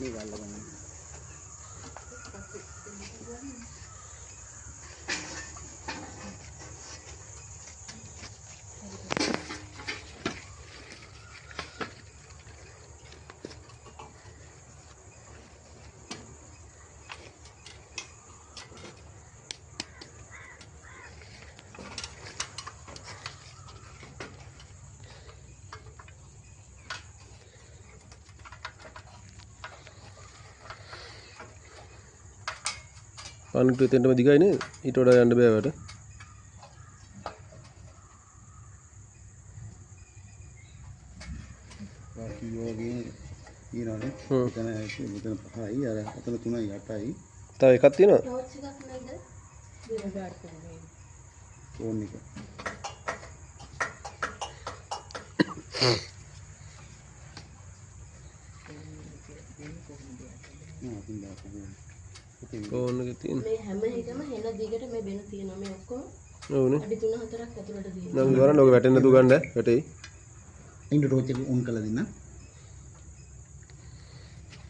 මේක අල්ලගන්න. අනිත් දෙතෙන්ටම දිගයි නේ ඊට වඩා යන්න බෑ වට වාකි යෝගේ ඊනෝනේ මෙතන 5යි අර අතන 3යි 8යි තව එකක් තියෙනවා ටෝච් එකක් නැද්ද වෙනදාට කරන්නේ ෆෝන් එක ෆෝන් එකේ තියෙන මේ හැම එකම හෙන දිගට මේ වෙන තියෙනවා මේ ඔක්කොම ඕනේ අඩි 3-4ක් ඇතුළට තියෙනවා නම් ඉවරන්න ඔක වැටෙන්න නැතුව ගන්න වැටෙයි ඉන්න ටෝච් එක ඔන් කරලා දෙන්න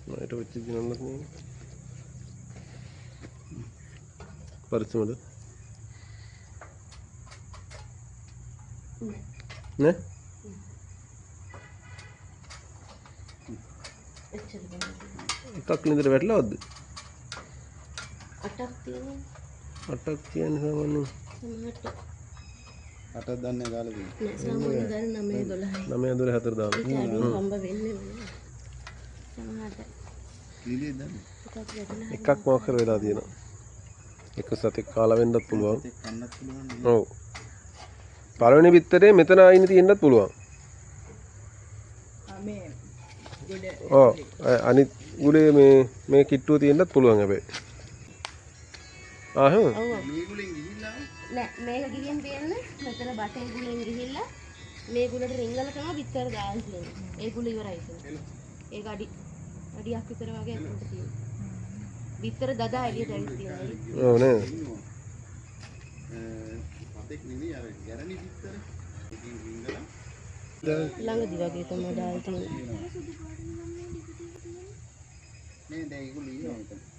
මට වෙච්ච දිනන්නත් නේ පරිස්සමද නේ එච්චර ගන්න එකක් ලින්දට වැටලවද්ද 8ක් තියෙනවා 8ක් කියන්නේ සාමාන්‍යයෙන් සමහරට 8ක් දන්නේ ගාලා තියෙනවා නෑ සාමාන්‍යයෙන් ගන්න 9 12යි 9 12 4 දාන්න ඒක අඩු හම්බ වෙන්නේ නැහැ සමහරට කීලිය දන්නේ එකක් වැටෙනවා එකක් මොකක් කර වෙලා තියෙනවා එක සතෙක් කාලා වෙන්නත් පුළුවන් ඒක කන්නත් පුළුවන් ඔව් පළවෙනි පිටරේ මෙතන ආයින් තියෙන්නත් පුළුවන් මේ ගොඩ ඔව් අනිත් ගුලේ මේ කිට්ටුව තියෙන්නත් පුළුවන් හැබැයි ආ හ්ම් ඔව් මේගොල්ලෙන් ගිහිල්ලා නෑ මේක ගිහින් තියෙන්නේ මෙතන බටේ ගුලෙන් ගිහිල්ලා මේ ගුලට රිංගල තමයි පිටර දාන්න තියෙන්නේ ඒ ගුල ඉවරයි ඒක ඒක අඩියක් විතර වගේ අතට තියෙනවා පිටර දදා එළියට ඇවිත් තියෙනවා ඔව් නේද අපෙක් නෙමෙයි අර ගැරණි පිටර ඉතින් රිංගලා ළඟදි වගේ තමයි දාලා තියෙන්නේ නේ දැන් ඒගොල්ලෝ ඉන්නවා මෙතන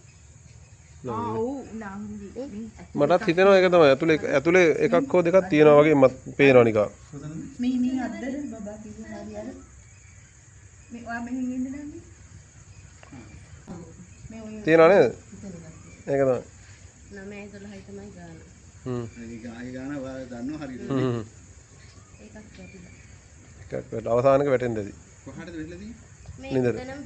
මටත් හිතෙනවා ඒක තමයි ඇතුලේ එකක් හෝ දෙකක් තියෙනවා වගේ පේනවා නිකන් මේ අද්දර බබා කිව්ව හරි අර මේ ඔයා මෙහෙන් ඉන්න නන්නේ මේ ඔය තියෙනවා නේද ඒක තමයි 9 12යි තමයි ගාන හ්ම් ඒක ආයි ගන්න ඔයාලා දන්නව හරියට හ්ම් ඒකක් වැටිලා එකක් අවසානක වැටෙන්න ඇති කොහාටද වෙట్లా තියෙන්නේ මේ නින්දට. එතනම